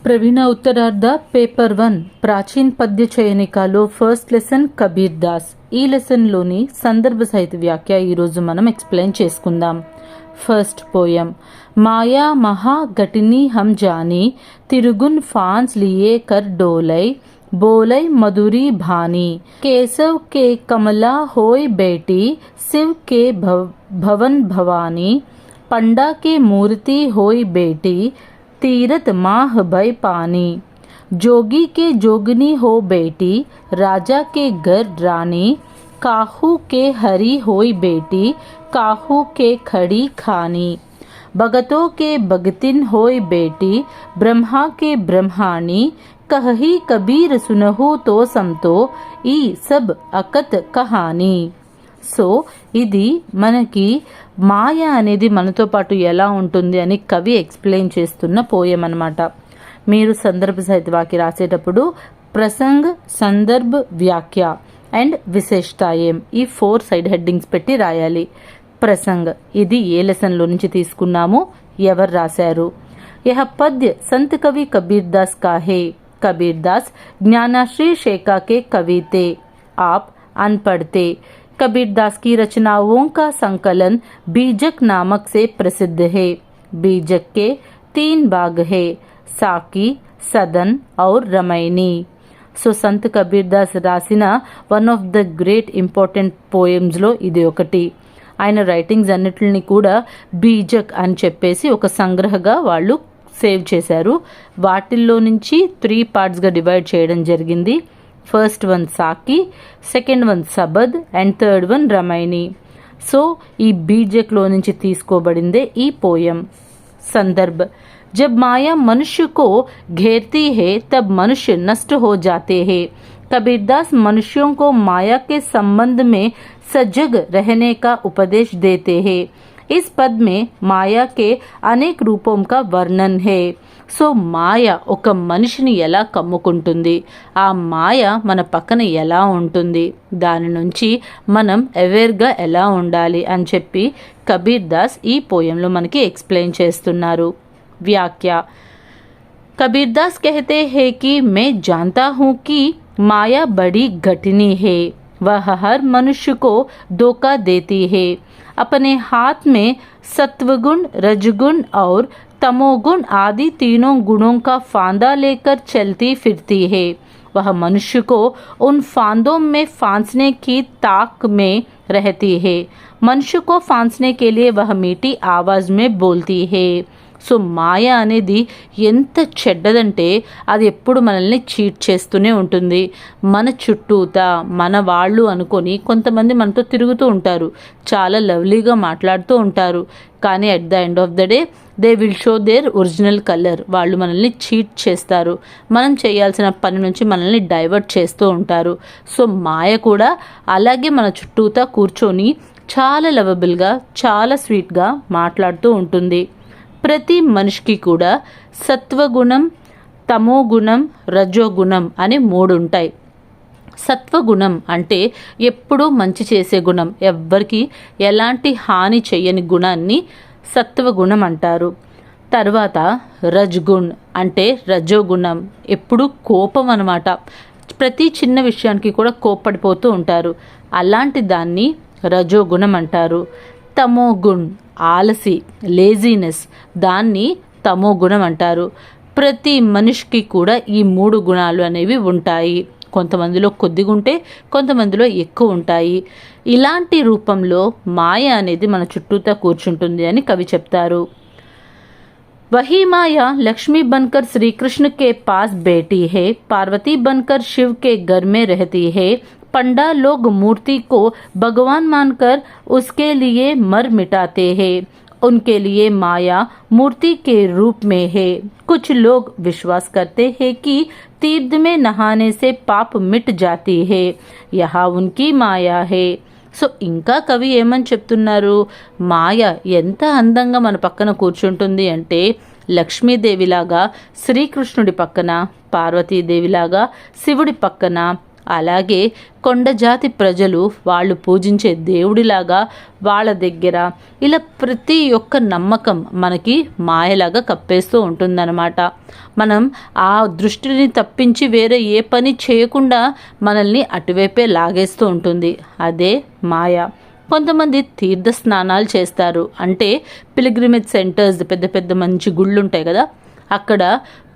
ప్రవీణ ఉత్తరార్ధ paper 1 ప్రాచీన్ పద్య చయనికాలో first lesson Kabir Das. ఈ లెసన్లోని సందర్భ సహిత వ్యాఖ్య ఈరోజు మనం ఎక్స్ప్లెయిన్ చేసుకుందాం. First poem. మాయా మహా గటిని హమ్ జానీ తిరుగున్ ఫాన్స్ లియే కర్ డోలై बोलै मधुरी भानी केशव के कमला होय बेटी शिव के भवन भवानी पंडा के मूर्ति होय बेटी तीरथ माह भय पानी जोगी के जोगनी हो बेटी राजा के घर रानी काहू के हरी होय बेटी काहू के खड़ी खानी भगतों के भगतिन होय बेटी ब्रह्मा के ब्रह्माणी कही कबीर सुनहु तो समतो ఈ సబ్ అకత్ కహానీ. సో ఇది మనకి మాయ అనేది మనతో పాటు ఎలా ఉంటుంది అని కవి ఎక్స్ప్లెయిన్ చేస్తున్న పోయం అన్నమాట. మీరు సందర్భ సహిత వాక్య రాసేటప్పుడు ప్రసంగ్, సందర్భ, వ్యాఖ్య అండ్ విశేషతాయం ఈ 4 సైడ్ హెడ్డింగ్స్ పెట్టి రాయాలి. ప్రసంగ్ ఇది ఏ లెసన్లో నుంచి తీసుకున్నాము, ఎవరు రాశారు. యహ పద్య సంత్ కవి కబీర్ దాస్ కా హే. कबीर दास ज्ञानाश्री शेखा के कवि थे. आप अनपढ़ थे. कबीर दास की रचनाओं का संकलन बीजक नामक से प्रसिद्ध है. बीजक के 3 भाग है, साकी, सदन और रमैनी. సో సంత్ కబీర్ దాస్ రాసిన one of the great important పోయమ్స్లో ఇది ఒకటి. ఆయన రైటింగ్స్ అన్నిటిని కూడా బీజక్ అని చెప్పేసి ఒక సంగ్రహగా వాళ్ళు సేవ్ చేశారు. వాటిల్లో నుంచి 3 పార్ట్స్గా డివైడ్ చేయడం జరిగింది. First one Sakhi, second one Sabad and third one Ramaini. So ఈ బీజక్లో నుంచి తీసుకోబడిందే ఈ పోయం. సందర్భ. जब माया मनुष्य को घेरती है तब मनुष्य नष्ट हो जाते हैं. कबीरदास मनुष्यों को माया के संबंध में सजग रहने का उपदेश देते हैं. इस पद में माया के అనేక రూపం का వర్ణన్ है. సో మాయ ఒక మనిషిని ఎలా కమ్ముకుంటుంది, ఆ మాయ మన పక్కన ఎలా ఉంటుంది, దాని నుంచి మనం అవేర్గా ఎలా ఉండాలి అని చెప్పి కబీర్ దాస్ ఈ పోయంలో మనకి ఎక్స్ప్లెయిన్ చేస్తున్నారు. व्याख्या. कबीर दास कहते हैं कि मैं जानता हूँ कि माया बड़ी घटिनी है. वह हर मनुष्य को धोखा देती है. अपने हाथ में सत्वगुण, रजगुण और तमोगुण आदि तीनों गुणों का फांदा लेकर चलती फिरती है. वह मनुष्य को उन फांदों में फांसने की ताक में रहती है. मनुष्य को फांसने के लिए वह मीठी आवाज में बोलती है. సో మాయ అనేది ఎంత చెడ్డదంటే అది ఎప్పుడు మనల్ని చీట్ చేస్తూనే ఉంటుంది. మన చుట్టూతా మన వాళ్ళు అనుకొని కొంతమంది మనతో తిరుగుతూ ఉంటారు, చాలా లవ్లీగా మాట్లాడుతూ ఉంటారు. కానీ at the end of the day they will show there original colour. వాళ్ళు మనల్ని చీట్ చేస్తారు, మనం చేయాల్సిన పని నుంచి మనల్ని డైవర్ట్ చేస్తూ ఉంటారు. సో మాయ కూడా అలాగే మన చుట్టూతా కూర్చొని చాలా లవబుల్గా, చాలా స్వీట్గా మాట్లాడుతూ ఉంటుంది. ప్రతి మనిషికి కూడా సత్వగుణం, తమోగుణం, రజోగుణం అని 3 ఉంటాయి. సత్వగుణం అంటే ఎప్పుడూ మంచి చేసే గుణం, ఎవ్వరికి ఎలాంటి హాని చెయ్యని గుణాన్ని సత్వగుణం అంటారు. తర్వాత రజ్గుణ్ అంటే రజోగుణం, ఎప్పుడు కోపం అన్నమాట. ప్రతి చిన్న విషయానికి కూడా కోప్పడిపోతూ ఉంటారు, అలాంటి దాన్ని రజోగుణం అంటారు. తమోగుణ్ ఆలసి, లేజీనెస్, దాన్ని తమో గుణం అంటారు. ప్రతి మనిషికి కూడా ఈ 3 గుణాలు అనేవి ఉంటాయి. కొంతమందిలో కొద్దిగా ఉంటే కొంతమందిలో ఎక్కువ ఉంటాయి. ఇలాంటి రూపంలో మాయ అనేది మన చుట్టూతా కూర్చుంటుంది అని కవి చెప్తారు. वही माया लक्ष्मी बनकर श्री कृष्ण के पास बैठी है. पार्वती बनकर शिव के घर में रहती है. पंडा लोग मूर्ति को भगवान मानकर उसके लिए मर मिटाते हैं. उनके लिए माया मूर्ति के रूप में है. कुछ लोग विश्वास करते हैं कि तीर्थ में नहाने से पाप मिट जाती है. यह उनकी माया है. సో ఇంకా కవి ఏమని చెప్తున్నారు, మాయ ఎంత అందంగా మన పక్కన కూర్చుంటుంది అంటే లక్ష్మీదేవిలాగా శ్రీకృష్ణుడి పక్కన, పార్వతీదేవిలాగా శివుడి పక్కన, అలాగే కొండజాతి ప్రజలు వాళ్ళు పూజించే దేవుడిలాగా వాళ్ళ దగ్గర ఇలా ప్రతి ఒక్క నమ్మకం మనకి మాయలాగా కప్పేస్తూ ఉంటుందన్నమాట. మనం ఆ దృష్టిని తప్పించి వేరే ఏ పని చేయకుండా మనల్ని అటువైపే లాగేస్తూ ఉంటుంది. అదే మాయ. కొంతమంది తీర్థ స్నానాలు చేస్తారు, అంటే పిలిగ్రిమేజ్ సెంటర్స్, పెద్ద పెద్ద మంచి గుళ్ళు ఉంటాయి కదా, అక్కడ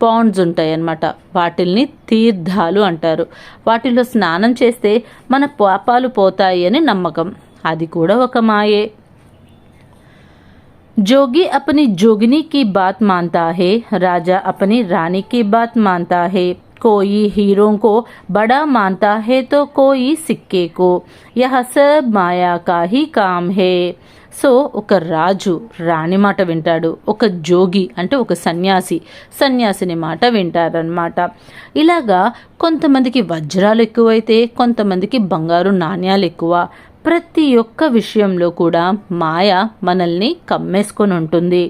పాండ్స్ ఉంటాయి అన్నమాట. వాటిల్ని తీర్థాలు అంటారు. వాటిలో స్నానం చేస్తే మన పాపాలు పోతాయి అని నమ్మకం. అది కూడా ఒక మాయే. जोगी अपनी जोगिनी की बात मानता है, राजा अपनी रानी की बात मानता है, कोई हीरों को बड़ा मानता है तो कोई सिक्के को, यह सब माया का ही काम है. సో ఒక రాజు రాణి మాట వింటాడు, ఒక జోగి అంటే ఒక సన్యాసిని మాట వింటారనమాట. ఇలాగా కొంతమందికి వజ్రాలు ఎక్కువైతే కొంతమందికి బంగారు నాణ్యాలు ఎక్కువ. ప్రతి ఒక్క విషయంలో కూడా మాయ మనల్ని కమ్మేసుకొని ఉంటుంది.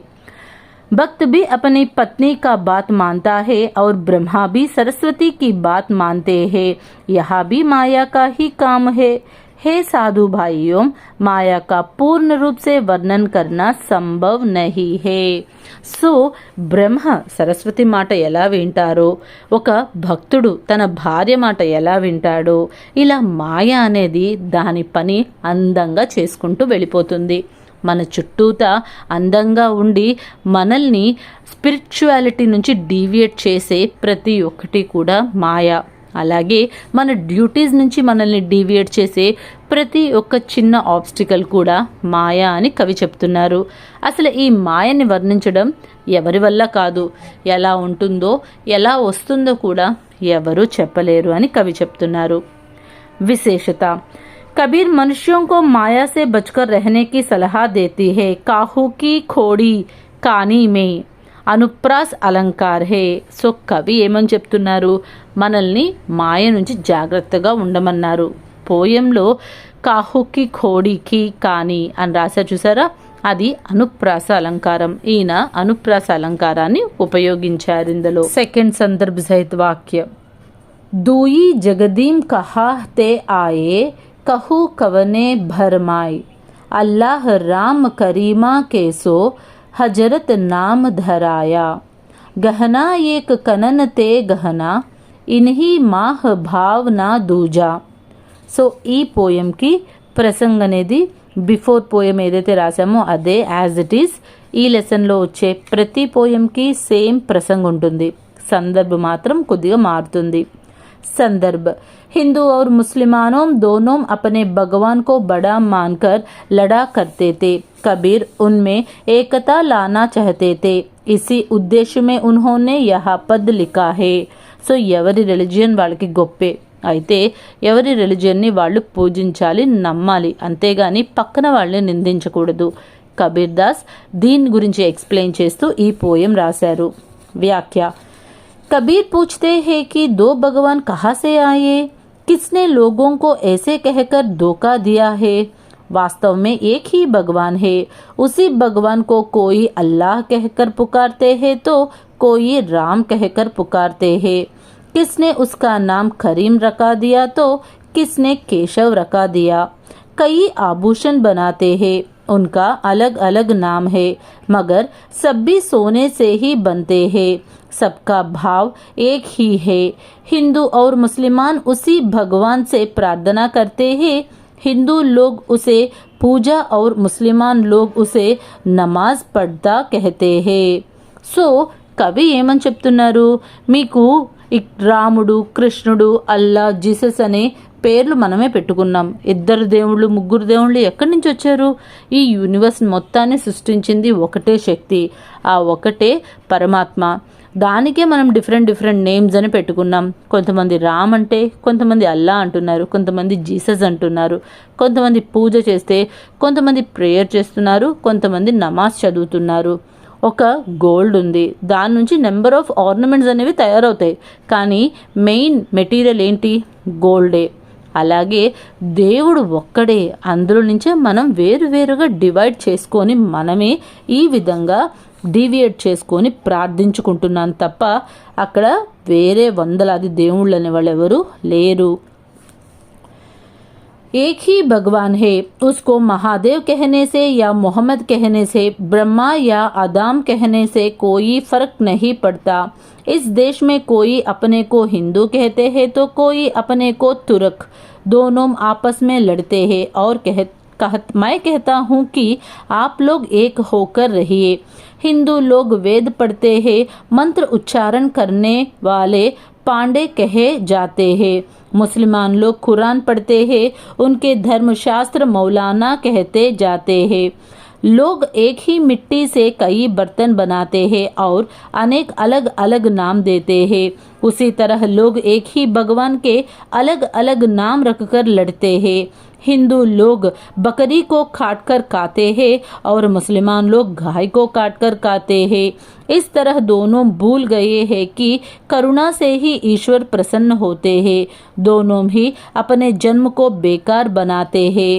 भक्त भी अपनी पत्नी का बात मानता है और ब्रह्मा भी सरस्वती की बात मानते हैं, यह भी माया का ही काम है. हे साधु भाइयों, माया का पूर्ण रूप से वर्णन करना संभव नहीं है. సో బ్రహ్మ సరస్వతి మాట ఎలా వింటారో, ఒక భక్తుడు తన భార్య మాట ఎలా వింటాడో, ఇలా మాయ అనేది దాని పని అందంగా చేసుకుంటూ వెళ్ళిపోతుంది. మన చుట్టూతా అందంగా ఉండి మనల్ని స్పిరిచువాలిటీ నుంచి డీవియేట్ చేసే ప్రతి ఒక్కటి కూడా మాయ. అలాగే మన డ్యూటీస్ నుంచి మనల్ని డీవియేట్ చేసే ప్రతి ఒక్క చిన్న ఆబ్స్టికల్ కూడా మాయా అని కవి చెప్తున్నారు. అసలు ఈ మాయని వర్ణించడం ఎవరి వల్ల కాదు, ఎలా ఉంటుందో ఎలా వస్తుందో కూడా ఎవరూ చెప్పలేరు అని కవి చెప్తున్నారు. విశేషత. कबीर मनुष्यों को माया से बचकर रहने की सलाह देती है. काहू की खोड़ी कानी में అనుప్రాస్ అలంకార్ హే. సో కవి ఏమని చెప్తున్నారు, మనల్ని మాయ నుంచి జాగ్రత్తగా ఉండమన్నారు. పోయంలో కాహుకి ఖోడికి కాని అని రాశారు చూసారా, అది అనుప్రాస అలంకారం. ఈయన అనుప్రాస అలంకారాన్ని ఉపయోగించారు ఇందులో. సెకండ్ సందర్భ సహిత వాక్య. దూయి జగదీం కహా తే ఆయే कहू कवने भरमाई, अल्लाह राम करीमा केसो हजरत नाम धराया, गहना एक कनन ते गहना इन्ही माह भावना दूजा. సో ఈ పోయంకి ప్రసంగ్ అనేది బిఫోర్ పోయం ఏదైతే రాసామో అదే యాజ్ ఇట్ ఈస్. ఈ లెసన్లో వచ్చే ప్రతి పోయంకి సేమ్ ప్రసంగ్ ఉంటుంది, సందర్భం మాత్రం కొద్దిగా మారుతుంది. संदर्भ. हिंदू और मुसलमानों दोनों अपने भगवान को बड़ा मानकर लड़ा करते थे. कबीर उनमें एकता लाना चाहते थे. इसी उद्देश्य में उन्होंने यह पद लिखा है. సో ఎవరి రిలిజియన్ వాళ్ళకి గొప్పే, అయితే ఎవరి రిలిజియన్ని వాళ్ళు పూజించాలి, నమ్మాలి, అంతేగాని పక్కన వాళ్ళని నిందించకూడదు. కబీర్ దాస్ దీని గురించి ఎక్స్ప్లెయిన్ చేస్తూ ఈ పోయం రాశారు. వ్యాఖ్య. कबीर पूछते हैं कि दो भगवान कहाँ से आए, किसने लोगों को ऐसे कहकर धोखा दिया है. वास्तव में एक ही भगवान है. उसी भगवान को कोई अल्लाह कहकर पुकारते हैं तो कोई राम कहकर पुकारते हैं. किसने उसका नाम करीम रखा दिया तो किसने केशव रखा दिया. कई आभूषण बनाते हैं, उनका अलग अलग नाम है, मगर सब भी सोने से ही बनते हैं. सबका भाव एक ही है. हिंदू और मुसलमान उसी भगवान से प्रार्थना करते हैं. हिंदू लोग उसे पूजा और मुसलमान लोग उसे नमाज पढ़ता कहते हैं. సో కవి ఏమని చెప్తున్నారు, మీకు రాముడు, కృష్ణుడు, అల్లా, జీసస్ అనే పేర్లు మనమే పెట్టుకున్నాం. ఇద్దరు దేవుళ్ళు, ముగ్గురు దేవుళ్ళు ఎక్కడి నుంచి వచ్చారు? ఈ యూనివర్స్ మొత్తాన్ని సృష్టించింది ఒకటే శక్తి, ఆ ఒకటే పరమాత్మ. దానికే మనం డిఫరెంట్ నేమ్స్ అని పెట్టుకున్నాం. కొంతమంది రామ్ అంటే, కొంతమంది అల్లా అంటున్నారు, కొంతమంది జీసస్ అంటున్నారు, కొంతమంది పూజ చేస్తే కొంతమంది ప్రేయర్ చేస్తున్నారు, కొంతమంది నమాజ్ చదువుతున్నారు. ఒక గోల్డ్ ఉంది, దాని నుంచి నెంబర్ ఆఫ్ ఆర్నమెంట్స్ అనేవి తయారవుతాయి, కానీ మెయిన్ మెటీరియల్ ఏంటి? గోల్డే. అలాగే దేవుడు ఒక్కడే, అందులో నుంచే మనం వేరువేరుగా డివైడ్ చేసుకొని మనమే ఈ విధంగా డీవియేట్ చేసుకొని ప్రార్థించుకుంటున్నాను తప్ప అక్కడ వేరే వందలాది దేవుళ్ళు అనేవాళ్ళు ఎవరు లేరు. एक ही भगवान है, उसको महादेव कहने से या मोहम्मद कहने से, ब्रह्मा या आदम कहने से कोई फर्क नहीं पड़ता। इस देश में कोई अपने को हिंदू कहते हैं तो कोई अपने को तुर्क, दोनों आपस में लड़ते हैं और मैं कहता हूँ कि आप लोग एक होकर रहिए। हिंदू लोग वेद पढ़ते हैं, मंत्र उच्चारण करने वाले पांडे कहे जाते हैं। मुसलमान लोग कुरान पढ़ते हैं, उनके धर्मशास्त्र मौलाना कहते जाते हैं। लोग एक ही मिट्टी से कई बर्तन बनाते हैं और अनेक अलग अलग नाम देते हैं। उसी तरह लोग एक ही भगवान के अलग अलग नाम रखकर लड़ते हैं। हिंदू लोग बकरी को काटकर खाते हैं और मुसलमान लोग गाय को काटकर खाते हैं। इस तरह दोनों भूल गए हैं कि करुणा से ही ईश्वर प्रसन्न होते हैं। दोनों ही अपने जन्म को बेकार बनाते हैं।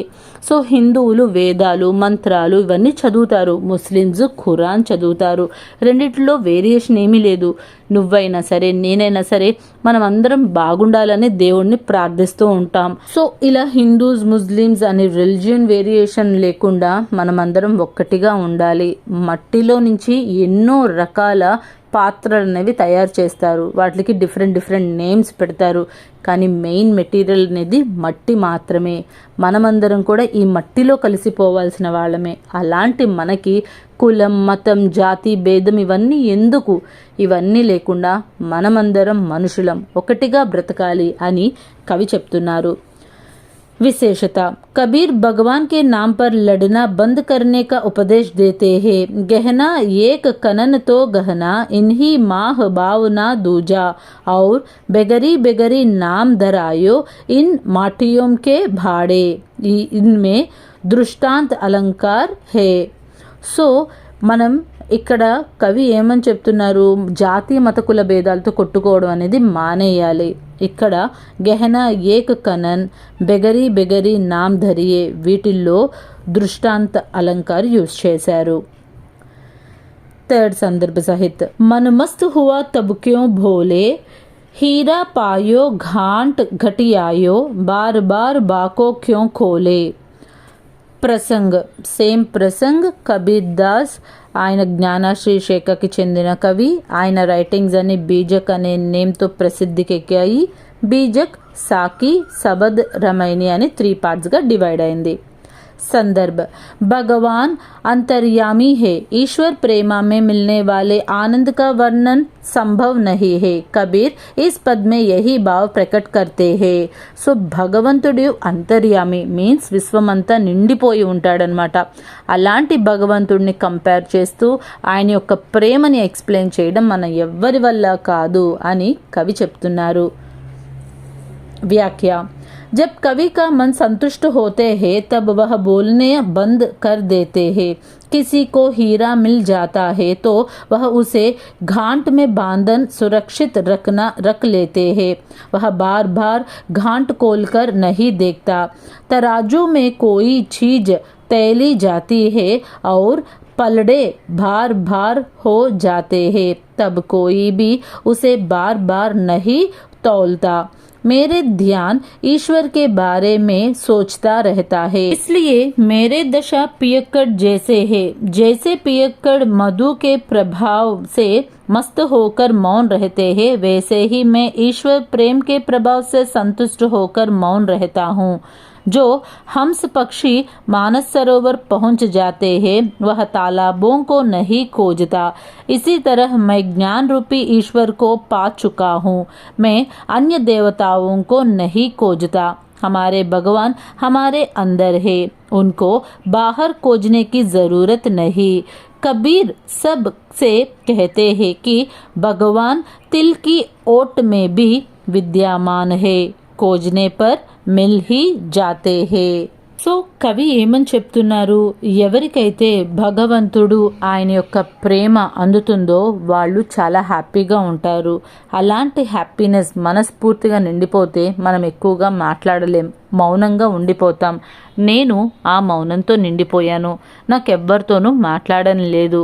సో హిందువులు వేదాలు మంత్రాలు ఇవన్నీ చదువుతారు, ముస్లిమ్స్ ఖురాన్ చదువుతారు. రెండిట్లో వేరియేషన్ ఏమీ లేదు. నువ్వైనా సరే నేనైనా సరే మనం అందరం బాగుండాలని దేవుణ్ణి ప్రార్థిస్తూ ఉంటాం. సో ఇలా హిందూస్ ముస్లిమ్స్ అనే రిలిజియన్ వేరియేషన్ లేకుండా మనం అందరం ఒక్కటిగా ఉండాలి. మట్టిలో నుంచి ఎన్నో రకాల పాత్రలు అనేవి తయారు చేస్తారు, వాటికి డిఫరెంట్ నేమ్స్ పెడతారు. కానీ మెయిన్ మెటీరియల్ అనేది మట్టి మాత్రమే. మనమందరం కూడా ఈ మట్టిలో కలిసిపోవాల్సిన వాళ్ళమే. అలాంటి మనకి కులం, మతం, జాతి భేదం ఇవన్నీ ఎందుకు? ఇవన్నీ లేకుండా మనమందరం మనుషులం, ఒకటిగా బ్రతకాలి అని కవి చెప్తున్నారు. विशेषता, कबीर भगवान के नाम पर लड़ना बंद करने का उपदेश देते हैं। गहना एक कनन तो गहना, इन्हीं माह भावना दूजा, और बेगरी बेगरी नाम धरायो, इन माटियों के भाड़े, इनमें दृष्टांत अलंकार है. సో మనం ఇక్కడ కవి ఏమని చెప్తున్నారు? జాతీయ మత కుల భేదాలతో కొట్టుకోవడం అనేది మానేయాలి. ఇక్కడ గహన ఏక్ కనన్, బెగరీ బెగరీ నామ్ ధరియే, వీటిల్లో దృష్టాంత అలంకార్ యూజ్ చేశారు. థర్డ్ సందర్భ సహిత్, मन मस्त हुआ तब क्यों भोले, हीरा पायो घाट घटियायो, बार बार बाको क्यों खोले. ప్రసంగ్, సేమ్ ప్రసంగ్ కబీర్ దాస్. ఆయన జ్ఞానాశ్రీ శాఖకి చెందిన కవి. ఆయన రైటింగ్స్ అన్ని బీజక్ అనే నేమ్తో ప్రసిద్ధికి ఎక్కాయి. బీజక్, సాకి, సబద్, రమైని అని 3 పార్ట్స్గా డివైడ్ అయింది. संदर्भ, भगवान अंतर्यामी है, ईश्वर प्रेमा में मिलने वाले आनंद का वर्णन संभव नहीं है. कबीर इस पद में यही भाव प्रकट करते हैं. సో భగవంతుడు అంతర్యామి మీన్స్ విశ్వమంతా నిండిపోయి ఉంటాడనమాట. అలాంటి భగవంతుడిని కంపేర్ చేస్తూ ఆయన యొక్క ప్రేమని ఎక్స్ప్లెయిన్ చేయడం మన ఎవ్వరి వల్ల కాదు అని కవి చెప్తున్నారు. व्याख्या, जब कवि का मन संतुष्ट होते हैं तब वह बोलने बंद कर देते हैं. किसी को हीरा मिल जाता है तो वह उसे घाट में बांधन सुरक्षित रख लेते हैं. वह बार बार घाट खोलकर नहीं देखता. तराजू में कोई चीज तैली जाती है और पलड़े भार भार हो जाते हैं, तब कोई भी उसे बार बार नहीं तौलता. मेरे ध्यान ईश्वर के बारे में सोचता रहता है, इसलिए मेरे दशा पियक्कड़ जैसे है. जैसे पियक्कड़ मधु के प्रभाव से मस्त होकर मौन रहते हैं, वैसे ही मैं ईश्वर प्रेम के प्रभाव से संतुष्ट होकर मौन रहता हूँ. जो हंस पक्षी मानस सरोवर पहुंच जाते हैं, वह तालाबों को नहीं खोजता. इसी तरह मैं ज्ञान रूपी ईश्वर को पा चुका हूँ. मैं अन्य देवताओं को नहीं खोजता. हमारे भगवान हमारे अंदर है, उनको बाहर खोजने की जरूरत नहीं. कबीर सब से कहते हैं कि भगवान तिल की ओट में भी विद्यमान है, खोजने पर మిల్ హీ జాతే హే. సో కవి ఏమని చెప్తున్నారు? ఎవరికైతే భగవంతుడు ఆయన యొక్క ప్రేమ అందుతుందో వాళ్ళు చాలా హ్యాపీగా ఉంటారు. అలాంటి హ్యాపీనెస్ మనస్ఫూర్తిగా నిండిపోతే మనం ఎక్కువగా మాట్లాడలేం, మౌనంగా ఉండిపోతాం. నేను ఆ మౌనంతో నిండిపోయాను, నాకెవ్వరితోనూ మాట్లాడని లేదు.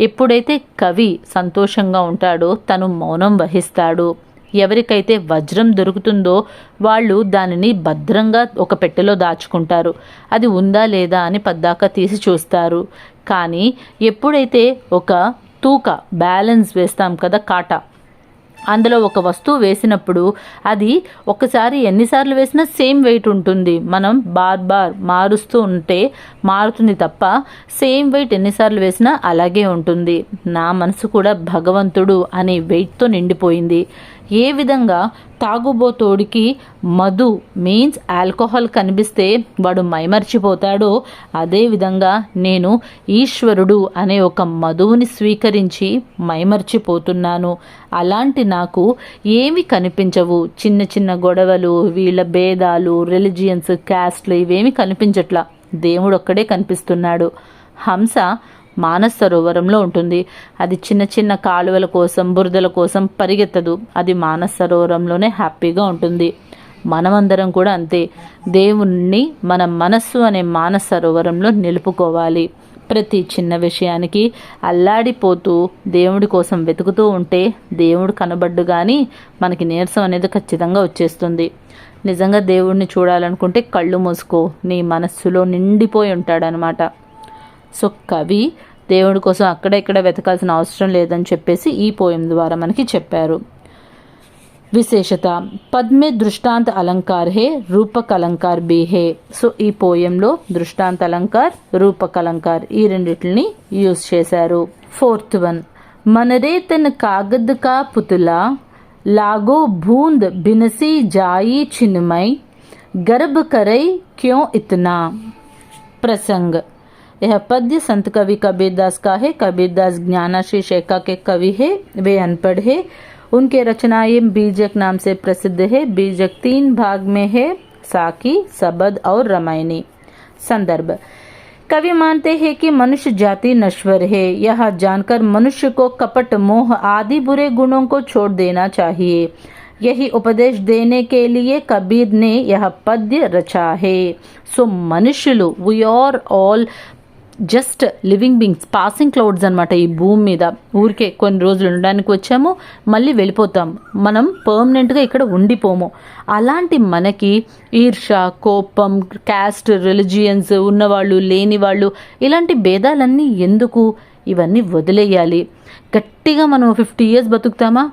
ఎప్పుడైతే కవి సంతోషంగా ఉంటాడో తను మౌనం వహిస్తాడు. ఎవరికైతే వజ్రం దొరుకుతుందో వాళ్ళు దానిని భద్రంగా ఒక పెట్టెలో దాచుకుంటారు. అది ఉందా లేదా అని పద్దాక తీసి చూస్తారు. కానీ ఎప్పుడైతే ఒక తూక బ్యాలెన్స్ వేస్తాం కదా, కాటా, అందులో ఒక వస్తువు వేసినప్పుడు అది ఒకసారి ఎన్నిసార్లు వేసినా సేమ్ వెయిట్ ఉంటుంది. మనం బార్ మారుస్తూ ఉంటే మారుతుంది తప్ప సేమ్ వెయిట్ ఎన్నిసార్లు వేసినా అలాగే ఉంటుంది. నా మనసు కూడా భగవంతుడు అనే వెయిట్తో నిండిపోయింది. ఏ విధంగా తాగుబోతోడికి మధు మీన్స్ ఆల్కహాల్ కనిపిస్తే వాడు మైమర్చిపోతాడో, అదేవిధంగా నేను ఈశ్వరుడు అనే ఒక మధువుని స్వీకరించి మైమర్చిపోతున్నాను. అలాంటి నాకు ఏమి కనిపించవు. చిన్న చిన్న గొడవలు, వీళ్ళ భేదాలు, రిలిజియన్స్, క్యాస్ట్లు ఇవేమి కనిపించట్లా. దేవుడు ఒక్కడే కనిపిస్తున్నాడు. హంస మానస సరోవరంలో ఉంటుంది. అది చిన్న చిన్న కాలువల కోసం, బురదల కోసం పరిగెత్తదు. అది మానస సరోవరంలోనే హ్యాపీగా ఉంటుంది. మనమందరం కూడా అంతే. దేవుణ్ణి మన మనస్సు అనే మానస సరోవరంలో నిలుపుకోవాలి. ప్రతి చిన్న విషయానికి అల్లాడిపోతూ దేవుడి కోసం వెతుకుతూ ఉంటే దేవుడు కనబడ్డు కానీ మనకి నీరసం అనేది ఖచ్చితంగా వచ్చేస్తుంది. నిజంగా దేవుడిని చూడాలనుకుంటే కళ్ళు మూసుకో, నీ మనస్సులో నిండిపోయి ఉంటాడనమాట. సో కవి దేవుడి కోసం అక్కడ ఇక్కడ వెతకాల్సిన అవసరం లేదని చెప్పేసి ఈ పోయం ద్వారా మనకి చెప్పారు. విశేషత, పద్మే దృష్టాంత అలంకార్ హే, రూపక్ అలంకార్ బీ హే. సో ఈ పోయంలో దృష్టాంత అలంకార్, రూపక్ అలంకార్ ఈ రెండిటిని యూజ్ చేశారు. 4th వన్, మనరే తన కాగద్ కా పుతులా, लागो बूंद बिनसी जाई छिन्मय, गर्भ करई क्यों इतना. प्रसंग, यह पद्य संत कवि कबीरदास का है. कबीरदास ज्ञानाश्री शेखा के कवि है. वे अनपढ़ है. उनके रचनाएं बीजक नाम से प्रसिद्ध है. बीजक 3 भाग में है, साकी, सबद और रामायणी. संदर्भ, कवि मानते हैं कि मनुष्य जाति नश्वर है. यह जानकर मनुष्य को कपट, मोह आदि बुरे गुणों को छोड़ देना चाहिए. यही उपदेश देने के लिए कबीर ने यह पद्य रचा है. सो मनुष्युలు, we are all just living beings, passing clouds అనమాట. ఈ భూమి మీద ఊరికే కొన్ని రోజులు ఉండడానికి వచ్చాము, మళ్ళీ వెళ్ళిపోతాం. మనం పర్మనెంట్గా ఇక్కడ ఉండిపోము. అలాంటి మనకి ఈర్ష, కోపం, క్యాస్ట్, రిలిజియన్స్, ఉన్నవాళ్ళు లేనివాళ్ళు ఇలాంటి భేదాలన్నీ ఎందుకు? ఇవన్నీ వదిలేయాలి. గట్టిగా మనం 50 years బతుకుతామా?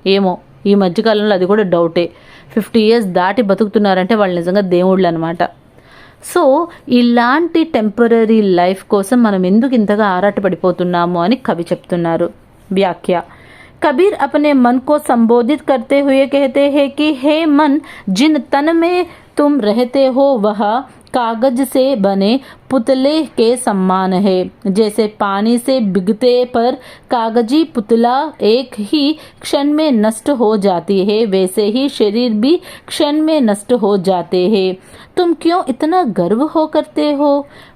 ఏమో, ఈ మధ్యకాలంలో అది కూడా డౌటే. 50 years దాటి బతుకుతున్నారంటే వాళ్ళు నిజంగా దేవుళ్ళు అనమాట. సో ఇలాంటి టెంపరీ లైఫ్ కోసం మనం ఎందుకు ఇంతగా ఆరాటపడిపోతున్నాము అని కవి చెప్తున్నారు. వ్యాఖ్య, कबीर अपने मन को संबोधित करते हुए कहते हैं कि हे मन, जिन तन में तुम रहते हो वह कागज से बने पुतले के समान है. जैसे पानी से भिगते पर कागजी पुतला एक ही क्षण में नष्ट हो जाती है, वैसे ही शरीर भी क्षण में नष्ट हो जाते हैं. तुम क्यों इतना गर्व हो करते हो?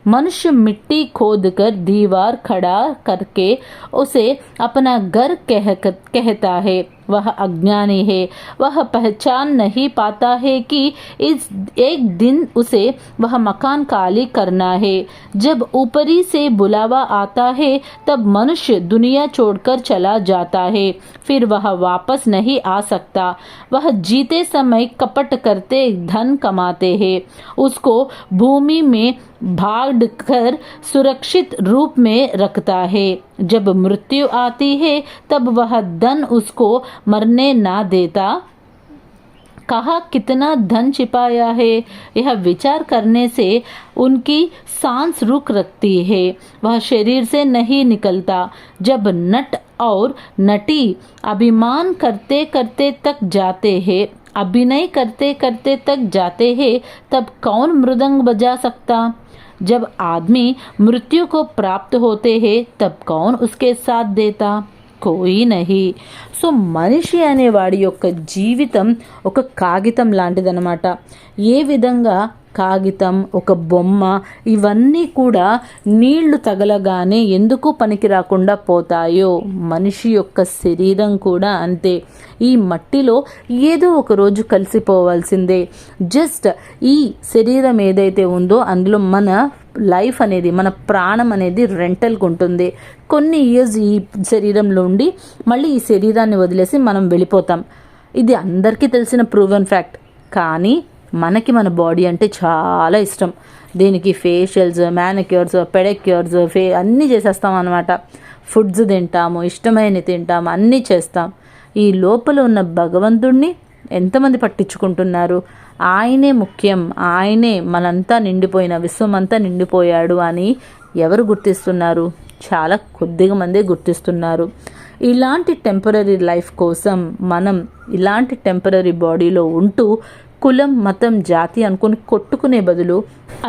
मनुष्य मिट्टी खोद कर दीवार खड़ा करके उसे अपना घर कहता है. वह अज्ञानी है. वह पहचान नहीं पाता है कि इस एक दिन उसे वह मकान खाली करना है. जब ऊपरी से बुलावा आता है तब मनुष्य दुनिया छोड़कर चला जाता है. फिर वह वापस नहीं आ सकता. वह जीते समय कपट करते धन कमाते हैं. उसको भूमि में भाड़ कर सुरक्षित रूप में रखता है. जब मृत्यु आती है तब वह धन उसको मरने ना देता. कहा कितना धन छिपाया है. यह विचार करने से उनकी सांस रुक रखती है. वह शरीर से नहीं निकलता. जब नट और नटी अभिमान करते करते तक जाते हैं, अभिनय करते करते तक जाते हैं, तब कौन मृदंग बजा सकता? जब आदमी मृत्यु को प्राप्त होते हैं तब कौन उसके साथ देता? కోయి నహి. సో మనిషి అనేవాడి యొక్క జీవితం ఒక కాగితం లాంటిదనమాట. ఏ విధంగా కాగితం, ఒక బొమ్మ ఇవన్నీ కూడా నీళ్లు తగలగానే ఎందుకు పనికి రాకుండా పోతాయో, మనిషి యొక్క శరీరం కూడా అంతే. ఈ మట్టిలో ఏదో ఒక రోజు కలిసిపోవాల్సిందే. జస్ట్ ఈ శరీరం ఏదైతే ఉందో అందులో మన లైఫ్ అనేది, మన ప్రాణం అనేది రెంటల్కి ఉంటుంది. కొన్ని ఇయర్స్ ఈ శరీరంలో ఉండి మళ్ళీ ఈ శరీరాన్ని వదిలేసి మనం వెళ్ళిపోతాం. ఇది అందరికీ తెలిసిన ప్రూవెన్ ఫ్యాక్ట్. కానీ మనకి మన బాడీ అంటే చాలా ఇష్టం. దీనికి ఫేషియల్స్, మ్యానిక్యూర్స్, పెడిక్యూర్స్, అన్నీ చేసేస్తాం అనమాట. ఫుడ్స్ తింటాము, ఇష్టమైనవి తింటాము, అన్నీ చేస్తాం. ఈ లోపల ఉన్న భగవంతుడిని ఎంతమంది పట్టించుకుంటున్నారు? ఆయనే ముఖ్యం, ఆయనే మనంతా నిండిపోయిన విశ్వమంతా నిండిపోయాడు అని ఎవరు గుర్తిస్తున్నారు? చాలా కొద్దిగా మందే గుర్తిస్తున్నారు. ఇలాంటి టెంపరీ లైఫ్ కోసం మనం ఇలాంటి టెంపరీ బాడీలో ఉంటూ కులం, మతం, జాతి అనుకుని కొట్టుకునే బదులు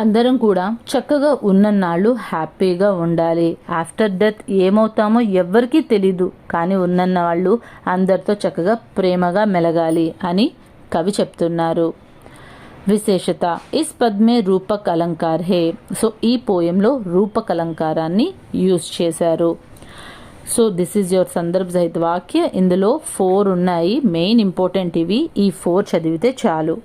అందరం కూడా చక్కగా ఉన్నన్నాళ్ళు హ్యాపీగా ఉండాలి. ఆఫ్టర్ డెత్ ఏమవుతామో ఎవ్వరికీ తెలీదు, కానీ ఉన్నన్న వాళ్ళు అందరితో చక్కగా ప్రేమగా మెలగాలి అని కవి చెప్తున్నారు. విశేషత ఇస్ పద్మే రూపక్ అలంకార్ హే. సో ఈ పోయంలో రూపక్ అలంకారాన్ని యూజ్ చేశారు. సో దిస్ ఈజ్ యువర్ సందర్భ సహిత వాక్య. ఇందులో 4 ఉన్నాయి, మెయిన్ ఇంపార్టెంట్ ఇవి. ఈ 4 చదివితే చాలు.